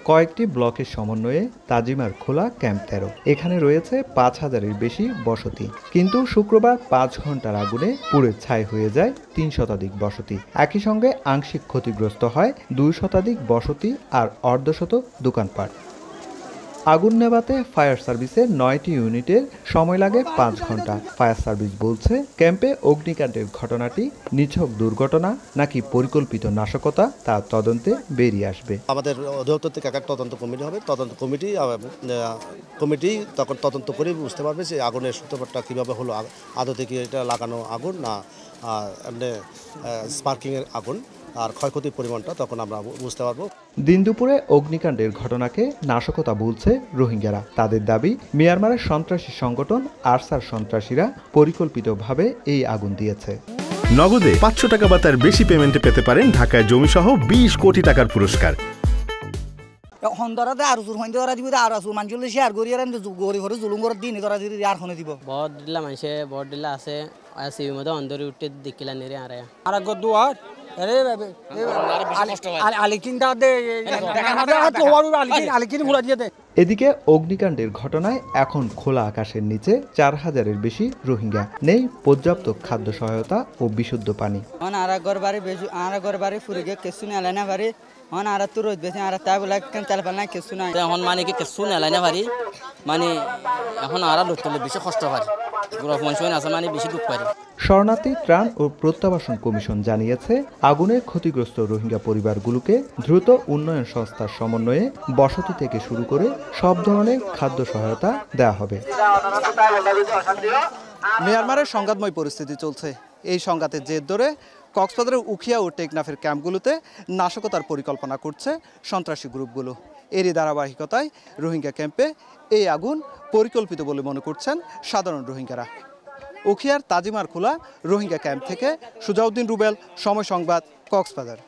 কয়েকটি ব্লকের সমন্বয়ে তাজিমার খোলা ক্যাম্প 13। এখানে রয়েছে 5000-এর বেশি বসতি। কিন্তু শুক্রবার 5 ঘন্টার আগুনে পুড়ে ছাই হয়ে যায় 3 শতাধিক বসতি। একই সঙ্গে আংশিক ক্ষতিগ্রস্ত হয় 2 শতাধিক বসতি আর অর্ধশত দোকানপাট। আগুন নেভাতে ফায়ার সার্ভিসের 9টি ইউনিটের সময় লাগে 5 ঘন্টা। ফায়ার সার্ভিস বলছে, ক্যাম্পে অগ্নিকাণ্ডের ঘটনাটি নিছক দুর্ঘটনা নাকি পরিকল্পিত নাশকতা তা তদন্তে বেরিয়ে আসবে। আমাদের অধিদপ্তর থেকে একটা তদন্ত কমিটি হবে। তদন্ত কমিটি তখন তদন্ত করে বুঝতে পারবে যে আগুনের সূত্রপাতটা কীভাবে হলো, আদৌ থেকে এটা লাগানো আগুন না এমনি স্পার্কিংয়ের আগুন, আর ক্ষয়ক্ষতির পরিমাণটা তখন আমরা বুঝতে পারবো। দিন দুপুরে অগ্নিকাণ্ডের ঘটনাকে নাশকতা বলছে রোহিঙ্গারা। তাদের দাবি, মিয়ানমারের সন্ত্রাসী সংগঠন আরসার সন্ত্রাসীরা পরিকল্পিতভাবে এই আগুন দিয়েছে। নগদে 500 টাকা বা তার বেশি পেমেন্টে পেতে পারেন ঢাকায় জমিসহ 20 কোটি টাকার পুরস্কার। হন্দরাতে আর সুর হইতে ধরা দিব আর আসু মানজুল শেয়ার করি আর গরি ঘরে জুলুম করে দিন ধরা দিদি আর হনে দিব বহুত দিলা মানছে বহুত দিলা আছে আসির মধ্যে অন্দরে উঠতে দেখিলা নেরে আরে আর গদুয়ার আরে আলিকিনটা দে আলিকিন ঘুরা দিয়ে দে। এদিকে অগ্নিকাণ্ডের ঘটনায় এখন খোলা আকাশের নিচে 4000-এর বেশি রোহিঙ্গা। নেই পর্যাপ্ত খাদ্য সহায়তা ও বিশুদ্ধ পানি। আর গরবারে ফুরে গিয়ে কিছু নেলে না পারি আর তো রোজ বেশি আর তাই বলে তেল পাল না কিছু নাই এখন মানে কি কিছু নেলাই না পারি মানে এখন আর লোকতলে বেশি কষ্ট পারে মানে বেশি দুঃখ পারে। শরণার্থী ত্রাণ ও প্রত্যাবাসন কমিশন জানিয়েছে, আগুনে ক্ষতিগ্রস্ত রোহিঙ্গা পরিবারগুলোকে দ্রুত উন্নয়ন সংস্থার সমন্বয়ে বসতি থেকে শুরু করে সব ধরনের খাদ্য সহায়তা দেওয়া হবে। মিয়ানমারের সংঘাতময় পরিস্থিতি চলছে। এই সংঘাতের জের ধরে কক্সবাজারের উখিয়া ও টেকনাফের ক্যাম্পগুলোতে নাশকতার পরিকল্পনা করছে সন্ত্রাসী গ্রুপগুলো। এরই ধারাবাহিকতায় রোহিঙ্গা ক্যাম্পে এই আগুন পরিকল্পিত বলে মনে করছেন সাধারণ রোহিঙ্গারা। উখিয়ার তাজিমার খোলা রোহিঙ্গা ক্যাম্প থেকে সুজাউদ্দিন রুবেল, সময় সংবাদ, কক্সবাজার।